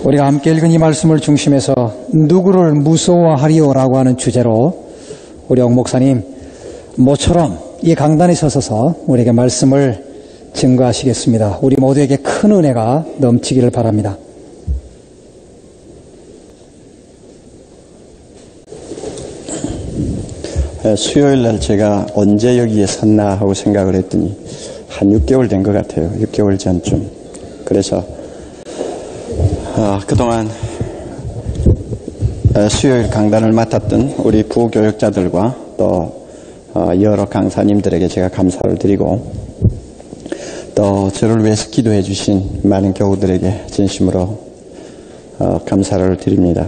우리가 함께 읽은 이 말씀을 중심해서 누구를 무서워하리오라고 하는 주제로 우리 옥 목사님 모처럼 이 강단에 서서 우리에게 말씀을 증거하시겠습니다. 우리 모두에게 큰 은혜가 넘치기를 바랍니다. 수요일 날 제가 언제 여기에 섰나 하고 생각을 했더니 한 6개월 된 것 같아요. 6개월 전쯤. 그래서 그동안 수요일 강단을 맡았던 우리 부교육자들과 또 여러 강사님들에게 제가 감사를 드리고 또 저를 위해서 기도해 주신 많은 교우들에게 진심으로 감사를 드립니다.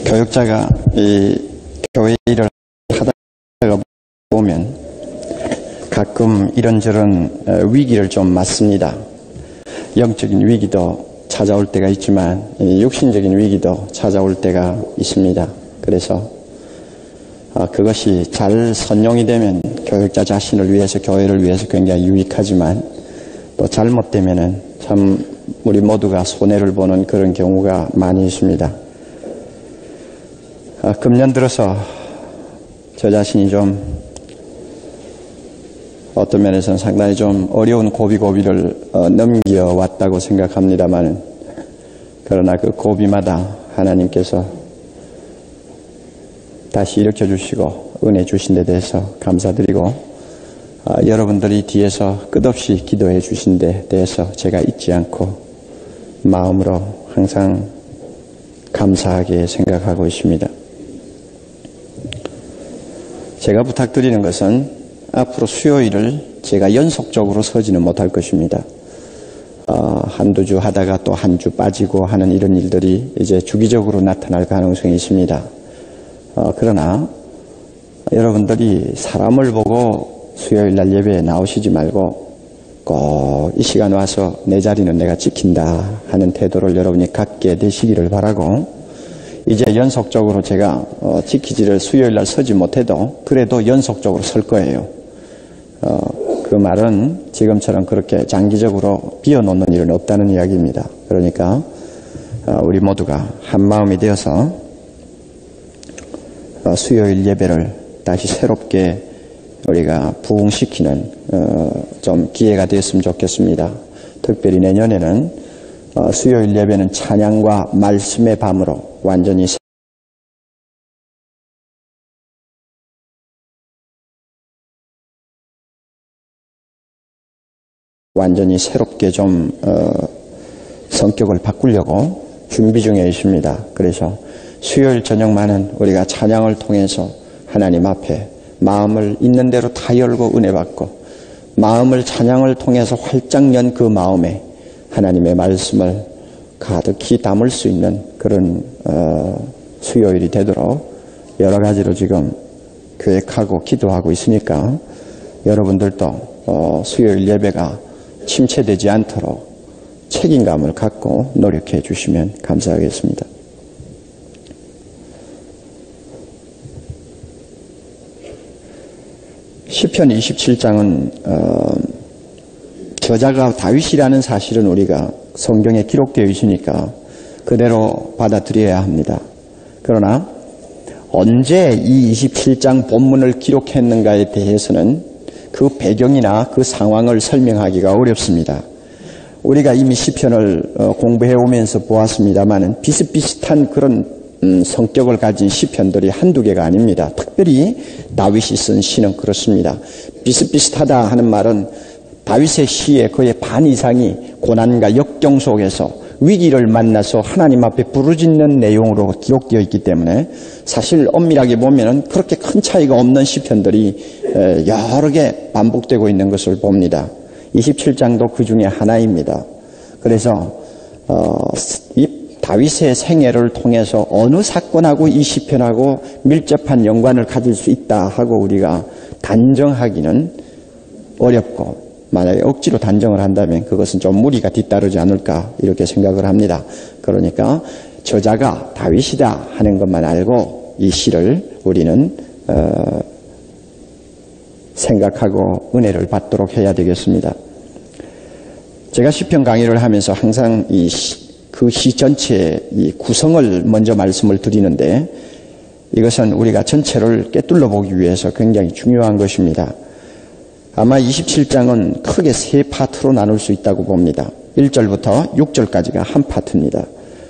교육자가 이 교회 일을 하다가 보면 가끔 이런저런 위기를 좀 맞습니다. 영적인 위기도 찾아올 때가 있지만 육신적인 위기도 찾아올 때가 있습니다. 그래서 그것이 잘 선용이 되면 교육자 자신을 위해서, 교회를 위해서 굉장히 유익하지만 또 잘못되면은 참 우리 모두가 손해를 보는 그런 경우가 많이 있습니다. 금년 들어서 저 자신이 좀 어떤 면에서는 상당히 좀 어려운 고비를 넘겨왔다고 생각합니다만, 그러나 그 고비마다 하나님께서 다시 일으켜주시고 은혜 주신 데 대해서 감사드리고, 여러분들이 뒤에서 끝없이 기도해 주신 데 대해서 제가 잊지 않고 마음으로 항상 감사하게 생각하고 있습니다. 제가 부탁드리는 것은 앞으로 수요일을 제가 연속적으로 서지는 못할 것입니다. 한두 주 하다가 또 한 주 빠지고 하는 이런 일들이 이제 주기적으로 나타날 가능성이 있습니다. 그러나 여러분들이 사람을 보고 수요일 날 예배에 나오시지 말고 꼭 이 시간 와서 내 자리는 내가 지킨다 하는 태도를 여러분이 갖게 되시기를 바라고, 이제 연속적으로 제가 지키지를 수요일 날 서지 못해도 그래도 연속적으로 설 거예요. 그 말은 지금처럼 그렇게 장기적으로 비워놓는 일은 없다는 이야기입니다. 그러니까 우리 모두가 한 마음이 되어서 수요일 예배를 다시 새롭게 우리가 부흥시키는 좀 기회가 됐으면 좋겠습니다. 특별히 내년에는 수요일 예배는 찬양과 말씀의 밤으로 완전히 새롭게 좀 성격을 바꾸려고 준비 중에 있습니다. 그래서 수요일 저녁만은 우리가 찬양을 통해서 하나님 앞에 마음을 있는 대로 다 열고 은혜 받고, 마음을 찬양을 통해서 활짝 연 그 마음에 하나님의 말씀을 가득히 담을 수 있는 그런 수요일이 되도록 여러 가지로 지금 계획하고 기도하고 있으니까 여러분들도 수요일 예배가 침체되지 않도록 책임감을 갖고 노력해 주시면 감사하겠습니다. 시편 27장은 저자가 다윗이라는 사실은 우리가 성경에 기록되어 있으니까 그대로 받아들여야 합니다. 그러나 언제 이 27장 본문을 기록했는가에 대해서는 그 배경이나 그 상황을 설명하기가 어렵습니다. 우리가 이미 시편을 공부해 오면서 보았습니다만 비슷비슷한 그런 성격을 가진 시편들이 한두 개가 아닙니다. 특별히 다윗이 쓴 시는 그렇습니다. 비슷비슷하다 하는 말은 다윗의 시의 거의 반 이상이 고난과 역경 속에서 위기를 만나서 하나님 앞에 부르짖는 내용으로 기록되어 있기 때문에 사실 엄밀하게 보면은 그렇게 큰 차이가 없는 시편들이 여러 개 반복되고 있는 것을 봅니다. 27장도 그 중에 하나입니다. 그래서 이 다윗의 생애를 통해서 어느 사건하고 이 시편하고 밀접한 연관을 가질 수 있다 하고 우리가 단정하기는 어렵고, 만약에 억지로 단정을 한다면 그것은 좀 무리가 뒤따르지 않을까 이렇게 생각을 합니다. 그러니까 저자가 다윗이다 하는 것만 알고 이 시를 우리는 생각하고 은혜를 받도록 해야 되겠습니다. 제가 시편 강의를 하면서 항상 그 시 전체의 이 구성을 먼저 말씀을 드리는데 이것은 우리가 전체를 꿰뚫어 보기 위해서 굉장히 중요한 것입니다. 아마 27장은 크게 세 파트로 나눌 수 있다고 봅니다. 1절부터 6절까지가 한 파트입니다.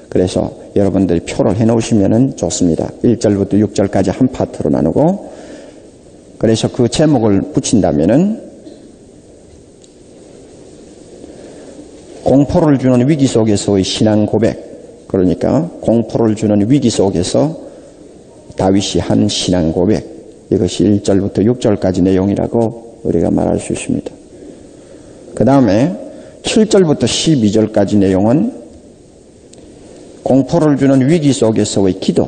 그래서 여러분들이 표를 해놓으시면 좋습니다. 1절부터 6절까지 한 파트로 나누고, 그래서 그 제목을 붙인다면은 공포를 주는 위기 속에서의 신앙 고백, 그러니까 공포를 주는 위기 속에서 다윗이 한 신앙 고백, 이것이 1절부터 6절까지 내용이라고 우리가 말할 수 있습니다. 그 다음에 7절부터 12절까지 내용은 공포를 주는 위기 속에서의 기도,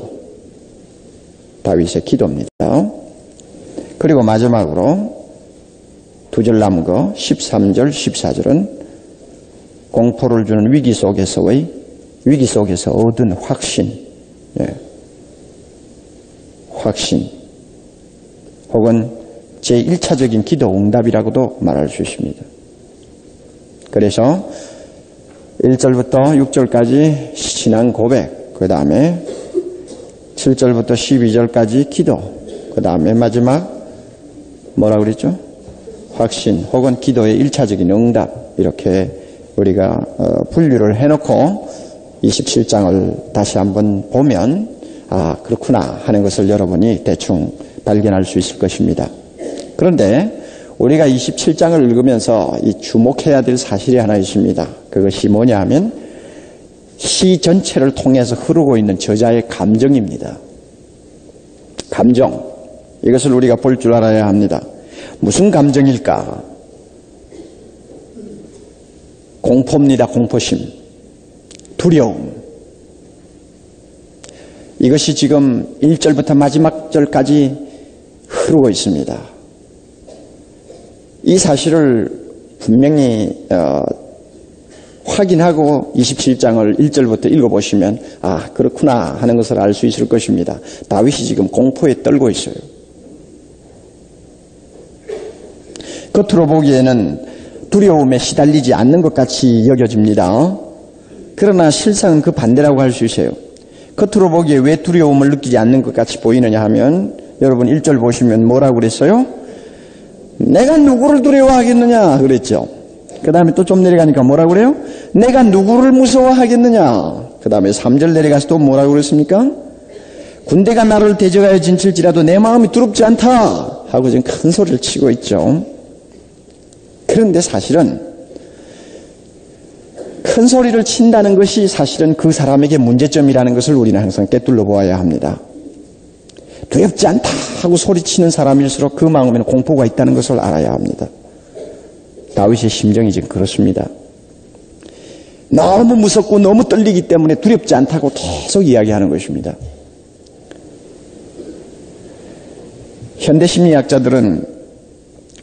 다윗의 기도입니다. 그리고 마지막으로 두 절 남은 거 13절, 14절은 공포를 주는 위기 속에서 얻은 확신, 확신, 혹은 제1차적인 기도 응답이라고도 말할 수 있습니다. 그래서 1절부터 6절까지 신앙 고백, 그 다음에 7절부터 12절까지 기도, 그 다음에 마지막 뭐라고 그랬죠? 확신 혹은 기도의 1차적인 응답, 이렇게 우리가 분류를 해놓고 27장을 다시 한번 보면 그렇구나 하는 것을 여러분이 대충 발견할 수 있을 것입니다. 그런데 우리가 27장을 읽으면서 이 주목해야 될 사실이 하나 있습니다. 그것이 뭐냐 하면 시 전체를 통해서 흐르고 있는 저자의 감정입니다. 감정, 이것을 우리가 볼 줄 알아야 합니다. 무슨 감정일까? 공포입니다. 공포심, 두려움. 이것이 지금 1절부터 마지막 절까지 흐르고 있습니다. 이 사실을 분명히 확인하고 27장을 1절부터 읽어보시면 그렇구나 하는 것을 알 수 있을 것입니다. 다윗이 지금 공포에 떨고 있어요. 겉으로 보기에는 두려움에 시달리지 않는 것 같이 여겨집니다. 그러나 실상은 그 반대라고 할 수 있어요. 겉으로 보기에 왜 두려움을 느끼지 않는 것 같이 보이느냐 하면 여러분 1절 보시면 뭐라고 그랬어요? 내가 누구를 두려워하겠느냐 그랬죠. 그 다음에 또 좀 내려가니까 뭐라고 그래요? 내가 누구를 무서워하겠느냐. 그 다음에 3절 내려가서 또 뭐라고 그랬습니까? 군대가 나를 대적하여 진칠지라도 내 마음이 두렵지 않다 하고 지금 큰 소리를 치고 있죠. 그런데 사실은 큰 소리를 친다는 것이 사실은 그 사람에게 문제점이라는 것을 우리는 항상 꿰뚫어 보아야 합니다. 두렵지 않다 하고 소리치는 사람일수록 그 마음에는 공포가 있다는 것을 알아야 합니다. 다윗의 심정이 지금 그렇습니다. 너무 무섭고 너무 떨리기 때문에 두렵지 않다고 계속 이야기하는 것입니다. 현대 심리학자들은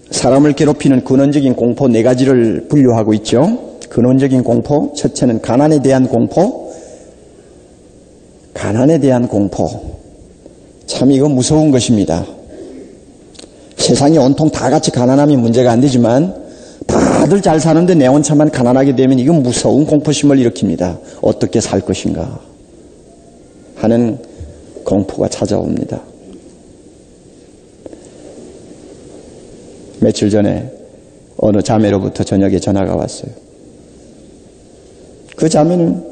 사람을 괴롭히는 근원적인 공포 4가지를 분류하고 있죠. 근원적인 공포, 첫째는 가난에 대한 공포. 가난에 대한 공포. 참 이거 무서운 것입니다. 세상이 온통 다 같이 가난함이 문제가 안 되지만 다들 잘 사는데 내 혼자만 가난하게 되면 이건 무서운 공포심을 일으킵니다. 어떻게 살 것인가 하는 공포가 찾아옵니다. 며칠 전에 어느 자매로부터 저녁에 전화가 왔어요. 그 자매는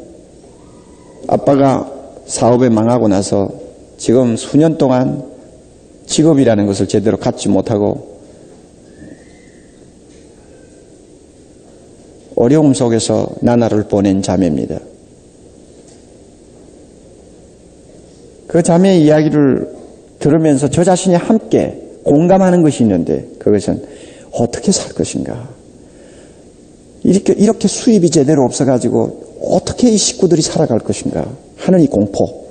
아빠가 사업에 망하고 나서 지금 수년 동안 직업이라는 것을 제대로 갖지 못하고 어려움 속에서 나날을 보낸 자매입니다. 그 자매의 이야기를 들으면서 저 자신이 함께 공감하는 것이 있는데 그것은 어떻게 살 것인가. 이렇게 수입이 제대로 없어가지고 어떻게 이 식구들이 살아갈 것인가 하는 이 공포,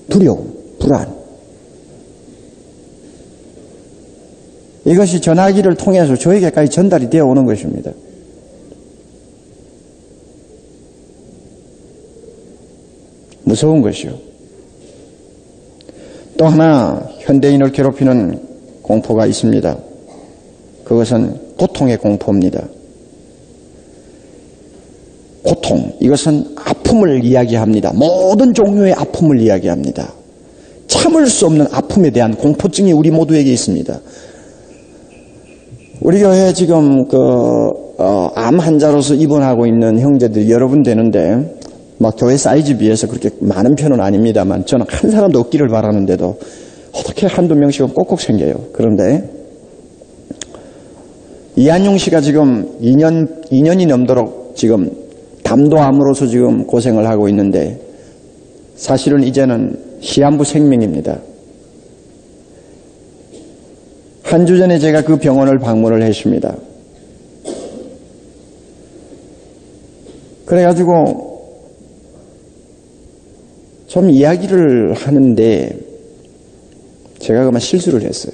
두려움, 불안. 이것이 전화기를 통해서 저에게까지 전달이 되어 오는 것입니다. 무서운 것이요. 또 하나 현대인을 괴롭히는 공포가 있습니다. 그것은 고통의 공포입니다. 고통, 이것은 아픔을 이야기합니다. 모든 종류의 아픔을 이야기합니다. 참을 수 없는 아픔에 대한 공포증이 우리 모두에게 있습니다. 우리 교회에 지금 암 환자로서 입원하고 있는 형제들이 여러 분 되는데, 막 교회 사이즈 비해서 그렇게 많은 편은 아닙니다만, 저는 한 사람도 없기를 바라는데도 어떻게 한두 명씩은 꼭꼭 생겨요. 그런데 이한용 씨가 지금 2년이 넘도록 지금 담도암으로서 지금 고생을 하고 있는데, 사실은 이제는 시한부 생명입니다. 한 주 전에 제가 그 병원을 방문을 했습니다. 그래가지고 좀 이야기를 하는데 제가 그만 실수를 했어요.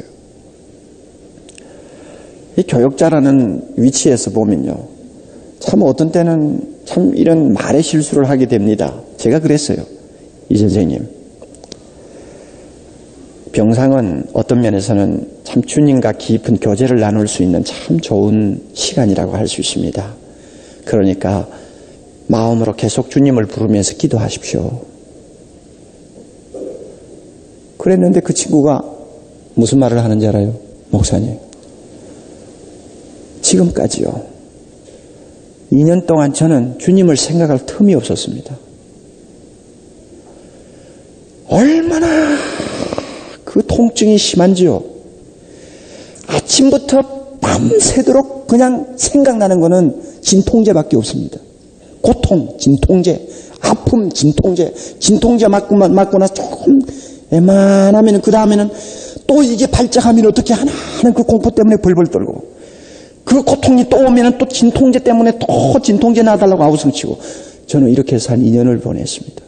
이 교역자라는 위치에서 보면요, 참 어떤 때는 참 이런 말의 실수를 하게 됩니다. 제가 그랬어요. 이 선생님, 병상은 어떤 면에서는 참 주님과 깊은 교제를 나눌 수 있는 참 좋은 시간이라고 할 수 있습니다. 그러니까 마음으로 계속 주님을 부르면서 기도하십시오. 그랬는데 그 친구가 무슨 말을 하는지 알아요? 목사님, 지금까지요, 2년 동안 저는 주님을 생각할 틈이 없었습니다. 얼마나 그 통증이 심한지요. 아침부터 밤새도록 그냥 생각나는 거는 진통제밖에 없습니다. 고통, 진통제, 아픔, 진통제, 진통제 맞고 나서 조금 애만하면 그 다음에는 또 이게 발작하면 어떻게 하나 하는 그 공포 때문에 벌벌 떨고, 그 고통이 또 오면 또 진통제 때문에 또 진통제 놔달라고 아우성치고, 저는 이렇게 해서 한 2년을 보냈습니다.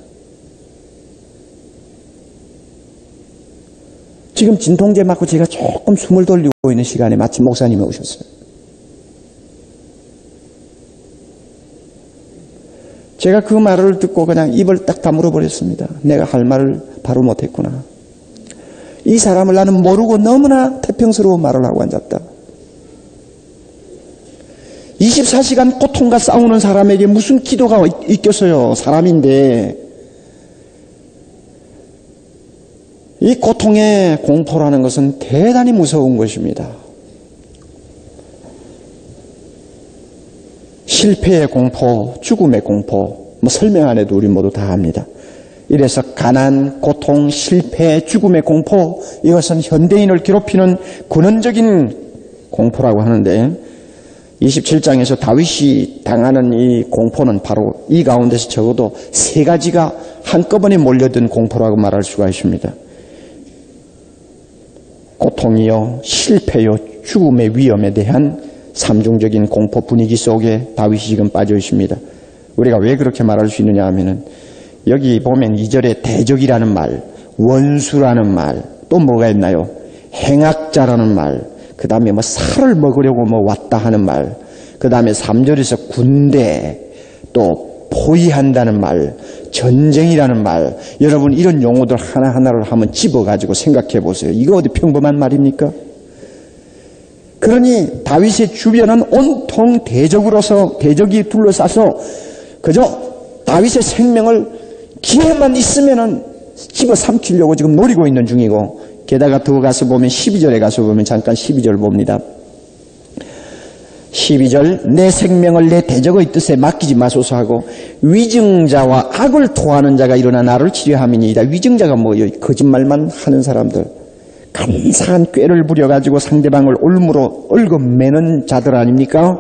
지금 진통제 맞고 제가 조금 숨을 돌리고 있는 시간에 마침 목사님이 오셨어요. 제가 그 말을 듣고 그냥 입을 딱 다물어 버렸습니다. 내가 할 말을 바로 못했구나. 이 사람을 나는 모르고 너무나 태평스러운 말을 하고 앉았다. 24시간 고통과 싸우는 사람에게 무슨 기도가 있겠어요. 사람인데. 이 고통의 공포라는 것은 대단히 무서운 것입니다. 실패의 공포, 죽음의 공포, 설명 안 해도 우리 모두 다 압니다. 이래서 가난, 고통, 실패, 죽음의 공포, 이것은 현대인을 괴롭히는 근원적인 공포라고 하는데, 27장에서 다윗이 당하는 이 공포는 바로 이 가운데서 적어도 세 가지가 한꺼번에 몰려든 공포라고 말할 수가 있습니다. 고통이요, 실패요, 죽음의 위험에 대한 삼중적인 공포 분위기 속에 다윗이 지금 빠져 있습니다. 우리가 왜 그렇게 말할 수 있느냐 하면은, 여기 보면 2절에 대적이라는 말, 원수라는 말, 또 뭐가 있나요? 행악자라는 말, 그 다음에 살을 먹으려고 왔다 하는 말, 그 다음에 3절에서 군대, 또 포위한다는 말, 전쟁이라는 말. 여러분, 이런 용어들 하나하나를 한번 집어가지고 생각해 보세요. 이거 어디 평범한 말입니까? 그러니 다윗의 주변은 온통 대적이 둘러싸서 그저 다윗의 생명을 기회만 있으면은 집어삼키려고 지금 노리고 있는 중이고, 게다가 더 가서 보면 12절에 가서 보면 잠깐 12절 봅니다. 12절, 내 생명을 내 대적의 뜻에 맡기지 마소서 하고, 위증자와 악을 토하는 자가 일어나 나를 치료함이니이다. 위증자가 뭐예요? 거짓말만 하는 사람들, 간사한 꾀를 부려가지고 상대방을 올무로 얽어매는 자들 아닙니까?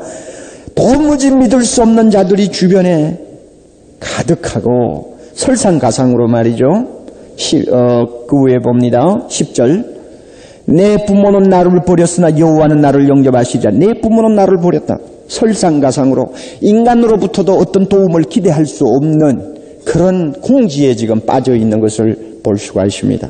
도무지 믿을 수 없는 자들이 주변에 가득하고, 설상가상으로 말이죠. 그 위에 봅니다. 10절, 내 부모는 나를 버렸으나 여호와는 나를 영접하시리라. 내 부모는 나를 버렸다. 설상가상으로 인간으로부터도 어떤 도움을 기대할 수 없는 그런 궁지에 지금 빠져 있는 것을 볼 수가 있습니다.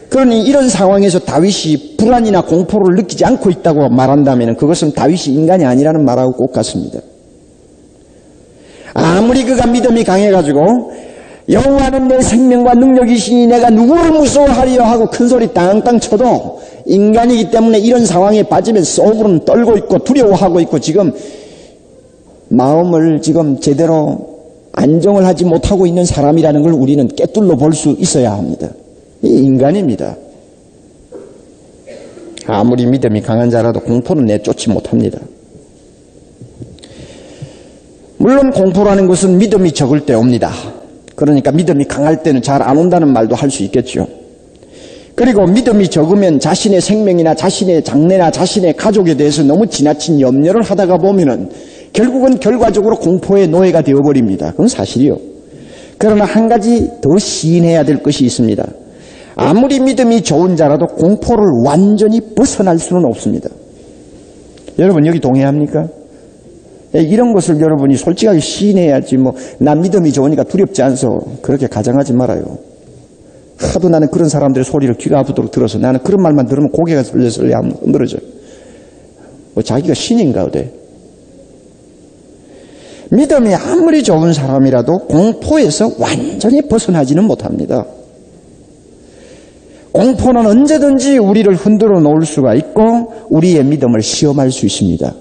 그러니 이런 상황에서 다윗이 불안이나 공포를 느끼지 않고 있다고 말한다면 그것은 다윗이 인간이 아니라는 말하고 꼭 같습니다. 아무리 그가 믿음이 강해가지고 여호와는 내 생명과 능력이시니 내가 누구를 무서워하리요 하고 큰소리 땅땅 쳐도 인간이기 때문에 이런 상황에 빠지면 속으로는 떨고 있고 두려워하고 있고 지금 마음을 지금 제대로 안정을 하지 못하고 있는 사람이라는 걸 우리는 꿰뚫러 볼 수 있어야 합니다. 이 인간입니다. 아무리 믿음이 강한 자라도 공포는 내쫓지 못합니다. 물론 공포라는 것은 믿음이 적을 때 옵니다. 그러니까 믿음이 강할 때는 잘 안 온다는 말도 할 수 있겠죠. 그리고 믿음이 적으면 자신의 생명이나 자신의 장래나 자신의 가족에 대해서 너무 지나친 염려를 하다가 보면은 결국은 결과적으로 공포의 노예가 되어버립니다. 그건 사실이요. 그러나 한 가지 더 시인해야 될 것이 있습니다. 아무리 믿음이 좋은 자라도 공포를 완전히 벗어날 수는 없습니다. 여러분 여기 동의합니까? 이런 것을 여러분이 솔직하게 시인해야지 나 믿음이 좋으니까 두렵지 않소 그렇게 가정하지 말아요. 하도 나는 그런 사람들의 소리를 귀가 아프도록 들어서 나는 그런 말만 들으면 고개가 슬슬 흔들어져요. 자기가 신인가 어때? 믿음이 아무리 좋은 사람이라도 공포에서 완전히 벗어나지는 못합니다. 공포는 언제든지 우리를 흔들어 놓을 수가 있고 우리의 믿음을 시험할 수 있습니다.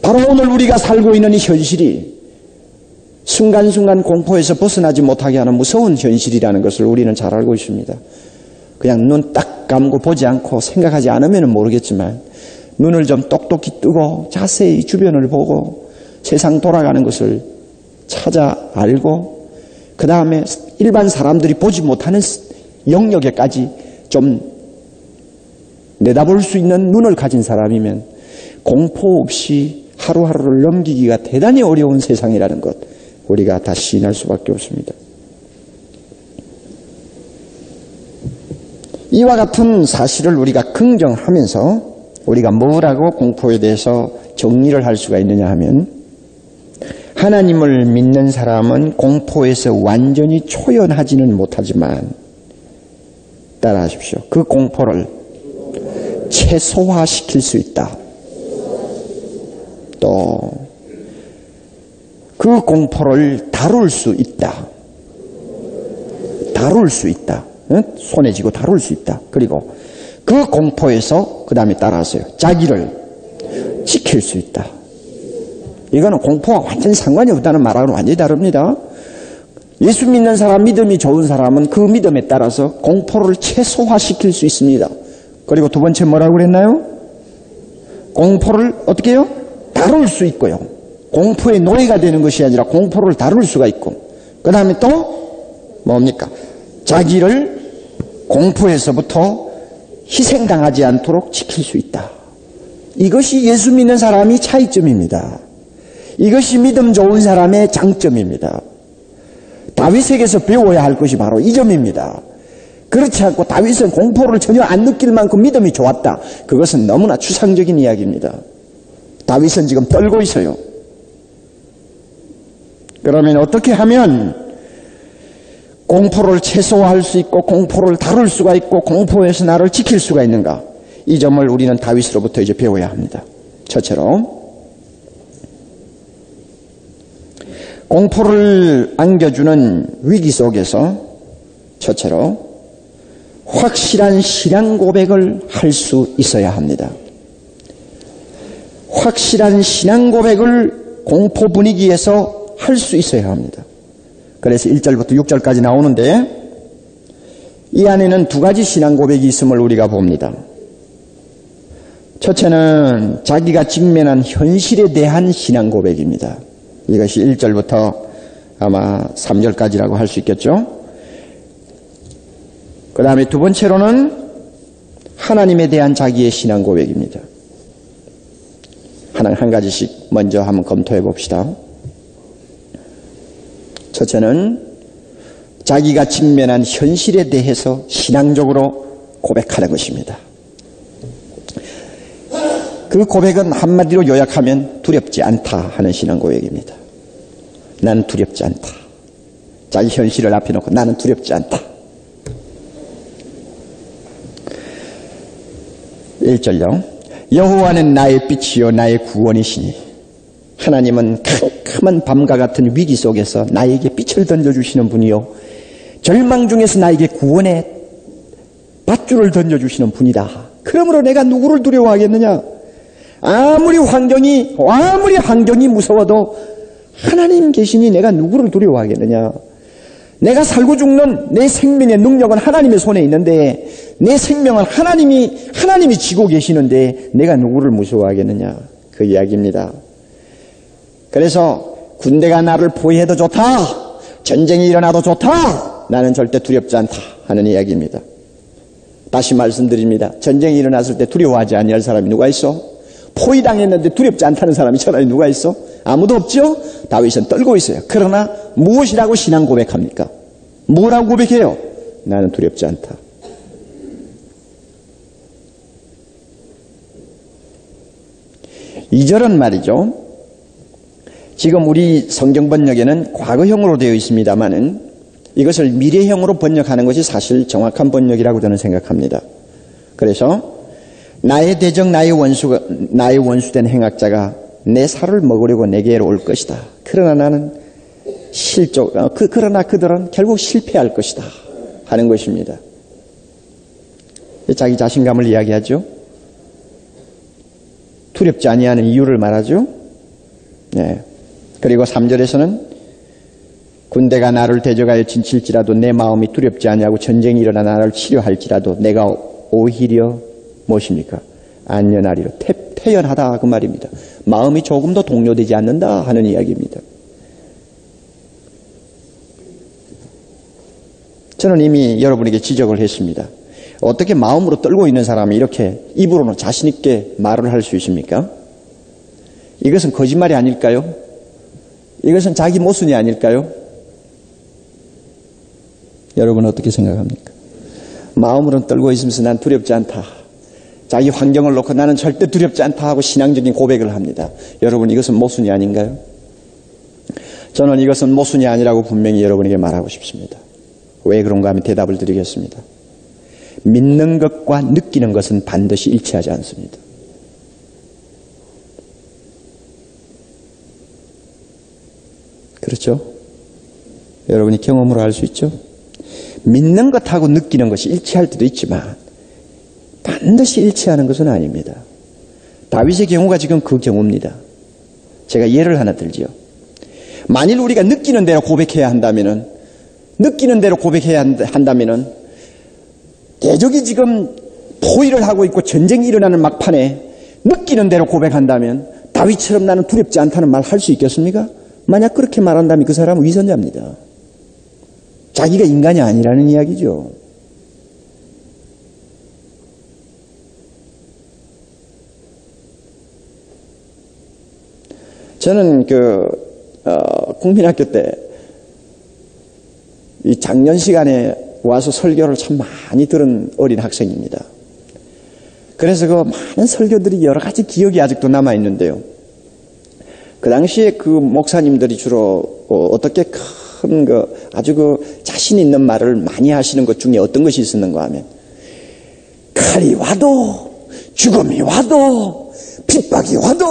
바로 오늘 우리가 살고 있는 이 현실이 순간순간 공포에서 벗어나지 못하게 하는 무서운 현실이라는 것을 우리는 잘 알고 있습니다. 그냥 눈 딱 감고 보지 않고 생각하지 않으면 모르겠지만 눈을 좀 똑똑히 뜨고 자세히 주변을 보고 세상 돌아가는 것을 찾아 알고 그 다음에 일반 사람들이 보지 못하는 영역에까지 좀 내다볼 수 있는 눈을 가진 사람이면 공포 없이 하루하루를 넘기기가 대단히 어려운 세상이라는 것 우리가 다 시인할 수밖에 없습니다. 이와 같은 사실을 우리가 긍정하면서 우리가 뭐라고 공포에 대해서 정리를 할 수가 있느냐 하면 하나님을 믿는 사람은 공포에서 완전히 초연하지는 못하지만 따라하십시오. 그 공포를 최소화시킬 수 있다. 또 그 공포를 다룰 수 있다. 다룰 수 있다. 손에 쥐고 다룰 수 있다. 그리고 그 공포에서 그 다음에 따라하세요. 자기를 지킬 수 있다. 이거는 공포와 완전히 상관이 없다는 말하고는 완전히 다릅니다. 예수 믿는 사람, 믿음이 좋은 사람은 그 믿음에 따라서 공포를 최소화시킬 수 있습니다. 그리고 두 번째 뭐라고 그랬나요? 공포를 어떻게 해요? 다룰 수 있고요. 공포의 노예가 되는 것이 아니라 공포를 다룰 수가 있고 그 다음에 또 뭡니까? 자기를 공포에서부터 희생당하지 않도록 지킬 수 있다. 이것이 예수 믿는 사람이 차이점입니다. 이것이 믿음 좋은 사람의 장점입니다. 다윗에게서 배워야 할 것이 바로 이 점입니다. 그렇지 않고 다윗은 공포를 전혀 안 느낄 만큼 믿음이 좋았다. 그것은 너무나 추상적인 이야기입니다. 다윗은 지금 떨고 있어요. 그러면 어떻게 하면 공포를 최소화할 수 있고 공포를 다룰 수가 있고 공포에서 나를 지킬 수가 있는가? 이 점을 우리는 다윗으로부터 이제 배워야 합니다. 첫째로 공포를 안겨주는 위기 속에서 첫째로 확실한 신앙 고백을 할 수 있어야 합니다. 확실한 신앙 고백을 공포 분위기에서 할 수 있어야 합니다. 그래서 1절부터 6절까지 나오는데 이 안에는 두 가지 신앙 고백이 있음을 우리가 봅니다. 첫째는 자기가 직면한 현실에 대한 신앙 고백입니다. 이것이 1절부터 아마 3절까지라고 할 수 있겠죠. 그 다음에 두 번째로는 하나님에 대한 자기의 신앙 고백입니다. 한 가지씩 먼저 한번 검토해 봅시다. 첫째는 자기가 직면한 현실에 대해서 신앙적으로 고백하는 것입니다. 그 고백은 한마디로 요약하면 두렵지 않다 하는 신앙 고백입니다. 나는 두렵지 않다. 자기 현실을 앞에 놓고 나는 두렵지 않다. 1절요. 여호와는 나의 빛이요 나의 구원이시니 하나님은 캄캄한 밤과 같은 위기 속에서 나에게 빛을 던져주시는 분이요 절망 중에서 나에게 구원의 밧줄을 던져주시는 분이다. 그러므로 내가 누구를 두려워하겠느냐? 아무리 환경이 무서워도 하나님 계시니 내가 누구를 두려워하겠느냐. 내가 살고 죽는 내 생명의 능력은 하나님의 손에 있는데 내 생명은 하나님이 지고 계시는데 내가 누구를 무서워하겠느냐. 그 이야기입니다. 그래서 군대가 나를 포위해도 좋다. 전쟁이 일어나도 좋다. 나는 절대 두렵지 않다 하는 이야기입니다. 다시 말씀드립니다. 전쟁이 일어났을 때 두려워하지 아니할 사람이 누가 있어? 포위당했는데 두렵지 않다는 사람이 차라리 누가 있어? 아무도 없죠? 다윗은 떨고 있어요. 그러나 무엇이라고 신앙 고백합니까? 뭐라고 고백해요? 나는 두렵지 않다. 이 절은 말이죠. 지금 우리 성경 번역에는 과거형으로 되어 있습니다만은 이것을 미래형으로 번역하는 것이 사실 정확한 번역이라고 저는 생각합니다. 그래서 나의 대적, 나의 원수된 행악자가 내 살을 먹으려고 내게로 올 것이다. 그러나 나는 그러나 그들은 결국 실패할 것이다 하는 것입니다. 자기 자신감을 이야기하죠. 두렵지 아니하는 이유를 말하죠. 네. 그리고 3절에서는 군대가 나를 대적하여 진칠지라도 내 마음이 두렵지 아니하고 전쟁이 일어나 나를 치료할지라도 내가 오히려 무엇입니까? 안전하리로 태연하다 그 말입니다. 마음이 조금도 동요되지 않는다 하는 이야기입니다. 저는 이미 여러분에게 지적을 했습니다. 어떻게 마음으로 떨고 있는 사람이 이렇게 입으로는 자신 있게 말을 할 수 있습니까? 이것은 거짓말이 아닐까요? 이것은 자기 모순이 아닐까요? 여러분 어떻게 생각합니까? 마음으로는 떨고 있으면서 난 두렵지 않다. 자기 환경을 놓고 나는 절대 두렵지 않다 하고 신앙적인 고백을 합니다. 여러분 이것은 모순이 아닌가요? 저는 이것은 모순이 아니라고 분명히 여러분에게 말하고 싶습니다. 왜 그런가 하면 대답을 드리겠습니다. 믿는 것과 느끼는 것은 반드시 일치하지 않습니다. 그렇죠? 여러분이 경험으로 알 수 있죠? 믿는 것하고 느끼는 것이 일치할 때도 있지만 반드시 일치하는 것은 아닙니다. 다윗의 경우가 지금 그 경우입니다. 제가 예를 하나 들지요. 만일 우리가 느끼는 대로 고백해야 한다면은 대적이 지금 포위를 하고 있고 전쟁이 일어나는 막판에 느끼는 대로 고백한다면 다윗처럼 나는 두렵지 않다는 말 할 수 있겠습니까? 만약 그렇게 말한다면 그 사람은 위선자입니다. 자기가 인간이 아니라는 이야기죠. 저는 국민학교 때 이 작년 시간에 와서 설교를 참 많이 들은 어린 학생입니다. 그래서 그 많은 설교들이 여러 가지 기억이 아직도 남아 있는데요. 그 당시에 그 목사님들이 주로 어떻게 큰 아주 자신 있는 말을 많이 하시는 것 중에 어떤 것이 있었는가 하면 칼이 와도 죽음이 와도 핍박이 와도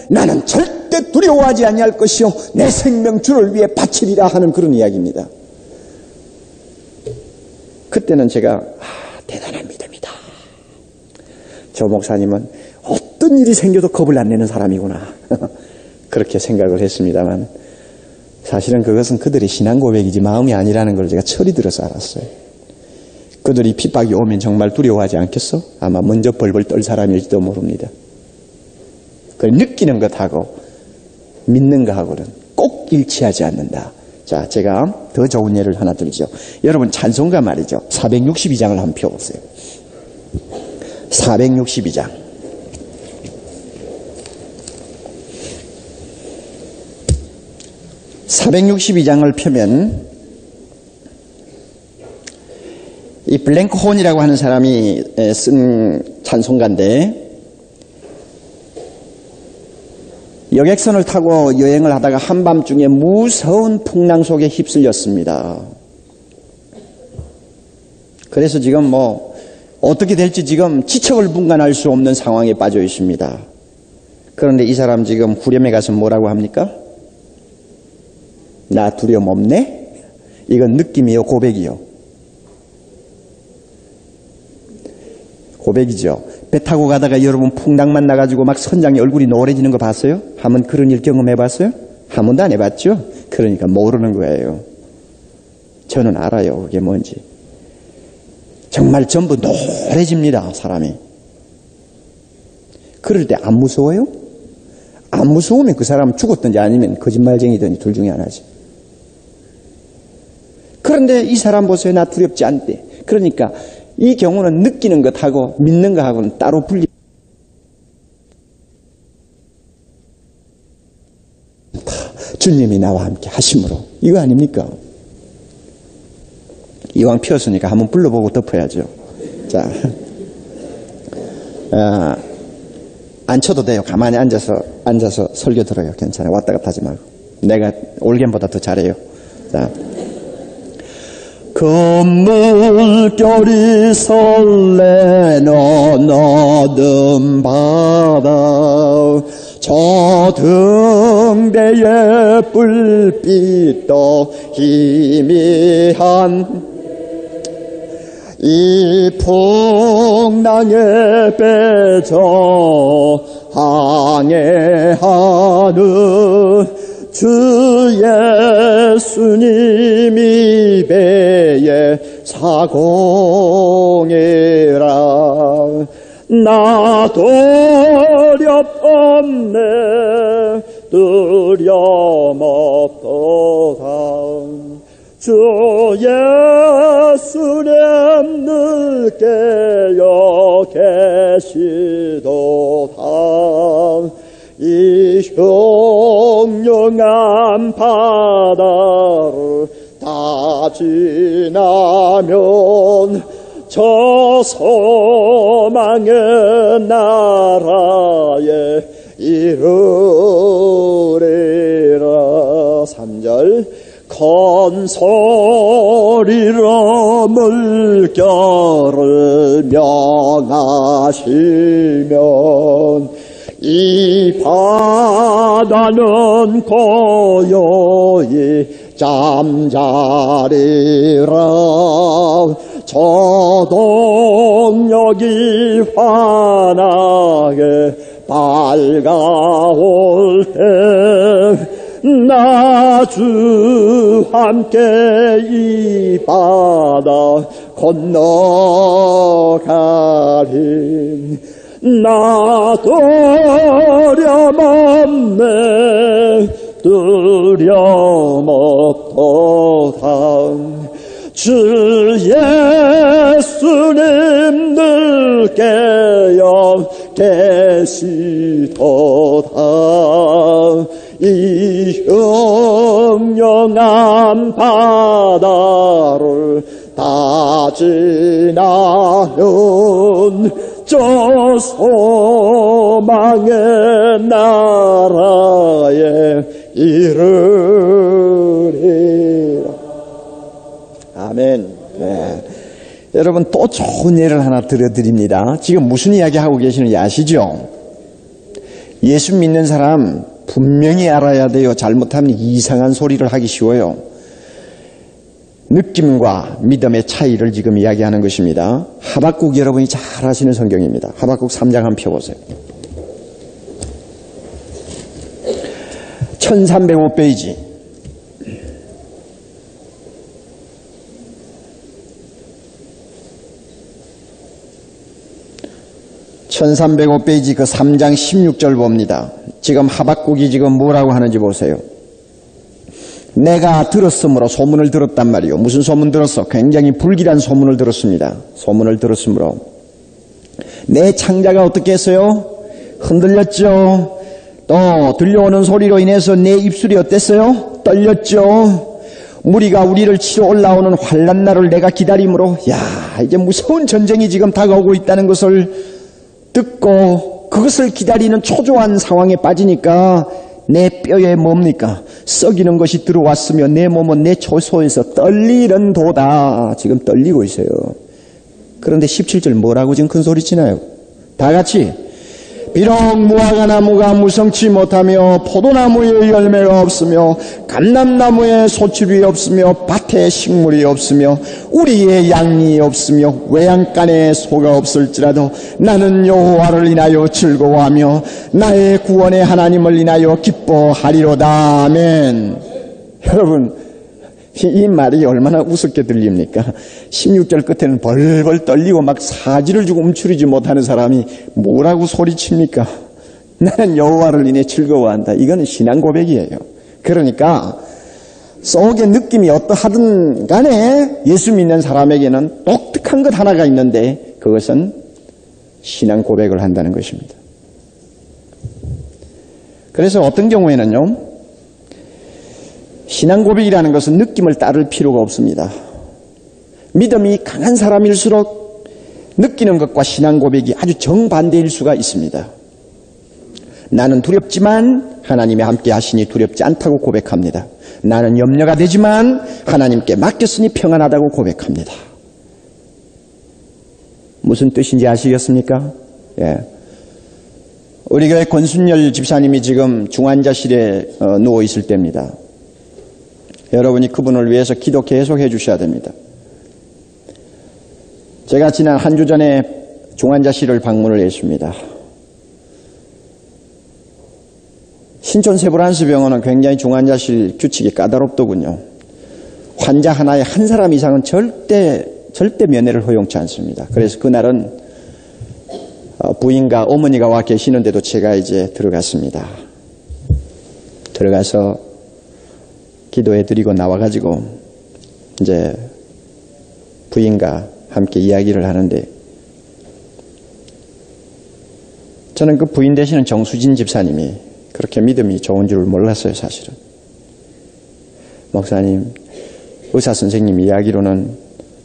나는 절대 두려워하지 아니할 것이요 내 생명 주를 위해 바치리라 하는 그런 이야기입니다. 그때는 제가 대단한 믿음이다. 저 목사님은 어떤 일이 생겨도 겁을 안 내는 사람이구나. 그렇게 생각을 했습니다만 사실은 그것은 그들의 신앙 고백이지 마음이 아니라는 걸 제가 철이 들어서 알았어요. 그들이 핍박이 오면 정말 두려워하지 않겠어? 아마 먼저 벌벌 떨 사람일지도 모릅니다. 느끼는 것하고 믿는 것하고는 꼭 일치하지 않는다. 자, 제가 더 좋은 예를 하나 들죠. 여러분 찬송가 말이죠. 462장을 한번 펴보세요. 462장. 462장을 펴면 이 블랭크 혼이라고 하는 사람이 쓴 찬송가인데 여객선을 타고 여행을 하다가 한밤중에 무서운 풍랑 속에 휩쓸렸습니다. 그래서 지금 어떻게 될지 지금 지척을 분간할 수 없는 상황에 빠져 있습니다. 그런데 이 사람 지금 후렴에 가서 뭐라고 합니까? 나 두려움 없네? 이건 느낌이요, 고백이요? 고백이죠. 배 타고 가다가 여러분 풍랑만 나가지고 막 선장이 얼굴이 노래지는 거 봤어요? 한번 그런 일 경험해봤어요? 한 번도 안 해봤죠? 그러니까 모르는 거예요. 저는 알아요. 그게 뭔지. 정말 전부 노래집니다. 사람이. 그럴 때 안 무서워요? 안 무서우면 그 사람은 죽었든지 아니면 거짓말쟁이든지 둘 중에 하나지. 그런데 이 사람 보세요. 나 두렵지 않대. 그러니까 이 경우는 느끼는 것하고 믿는 것하고는 따로 분리. 주님이 나와 함께 하심으로. 이거 아닙니까? 이왕 피었으니까 한번 불러보고 덮어야죠. 자, 안 쳐도 돼요. 가만히 앉아서 설교 들어요. 괜찮아요. 왔다 갔다 하지 말고. 내가 올겐보다 더 잘해요. 자. 금물결이 설레는 어둠 바다 저 등대의 불빛도 희미한 이 풍랑의 배저 항해하는 주 예수님이 배에 사공이라 나 두렵없네 두려움 없도다 주 예수님 늘 깨어 계시도다 이 흉흉한 바다를 다 지나면 저 소망의 나라에 이르리라. 3절 큰 소리로 물결을 명하시면 이 바다는 고요히 잠자리라. 저 동력이 환하게 밝아올 때 나 주 함께 이 바다 건너가리. 나 두려움없네 두려움 없도다 주 예수님 늘 깨어 계시도다 이 흉흉한 바다를 다 지나면 저 소망의 나라에 이르리라. 아멘. 네. 여러분 또 좋은 예를 하나 들어드립니다. 지금 무슨 이야기 하고 계시는지 아시죠? 예수 믿는 사람 분명히 알아야 돼요. 잘못하면 이상한 소리를 하기 쉬워요. 느낌과 믿음의 차이를 지금 이야기하는 것입니다. 하박국 여러분이 잘 아시는 성경입니다. 하박국 3장 한번 펴보세요. 1305페이지. (1305페이지) 그 3장 16절 봅니다. 지금 하박국이 지금 뭐라고 하는지 보세요. 내가 들었으므로 소문을 들었단 말이요. 무슨 소문 들었어? 굉장히 불길한 소문을 들었습니다. 소문을 들었으므로 내 창자가 어떻게 했어요? 흔들렸죠. 또 들려오는 소리로 인해서 내 입술이 어땠어요? 떨렸죠. 무리가 우리를 치러 올라오는 환난 날을 내가 기다림으로 이제 무서운 전쟁이 지금 다가오고 있다는 것을 듣고 그것을 기다리는 초조한 상황에 빠지니까 내 뼈에 뭡니까? 썩이는 것이 들어왔으며 내 몸은 내 초소에서 떨리는 도다. 지금 떨리고 있어요. 그런데 17절 뭐라고 지금 큰 소리 치나요? 다 같이 비록 무화과 나무가 무성치 못하며 포도나무에 열매가 없으며 감람나무에 소출이 없으며 밭에 식물이 없으며 우리의 양이 없으며 외양간에 소가 없을지라도 나는 여호와를 인하여 즐거워하며 나의 구원의 하나님을 인하여 기뻐하리로다. 아멘. 여러분, 이 말이 얼마나 우습게 들립니까? 16절 끝에는 벌벌 떨리고 막 사지를 주고 움츠리지 못하는 사람이 뭐라고 소리칩니까? 나는 여호와를 인해 즐거워한다. 이거는 신앙 고백이에요. 그러니까 속의 느낌이 어떠하든 간에 예수 믿는 사람에게는 독특한 것 하나가 있는데 그것은 신앙 고백을 한다는 것입니다. 그래서 어떤 경우에는요, 신앙 고백이라는 것은 느낌을 따를 필요가 없습니다. 믿음이 강한 사람일수록 느끼는 것과 신앙 고백이 아주 정반대일 수가 있습니다. 나는 두렵지만 하나님이 함께 하시니 두렵지 않다고 고백합니다. 나는 염려가 되지만 하나님께 맡겼으니 평안하다고 고백합니다. 무슨 뜻인지 아시겠습니까? 예. 우리 교회 권순열 집사님이 지금 중환자실에 누워 있을 때입니다. 여러분이 그분을 위해서 기도 계속 해주셔야 됩니다. 제가 지난 한 주 전에 중환자실을 방문을 했습니다. 신촌 세브란스병원은 굉장히 중환자실 규칙이 까다롭더군요. 환자 하나에 한 사람 이상은 절대 면회를 허용치 않습니다. 그래서 그날은 부인과 어머니가 와 계시는데도 제가 이제 들어갔습니다. 들어가서 기도해드리고 나와가지고 이제 부인과 함께 이야기를 하는데 저는 그 부인 되시는 정수진 집사님이 그렇게 믿음이 좋은 줄 몰랐어요, 사실은. 목사님, 의사 선생님 이야기로는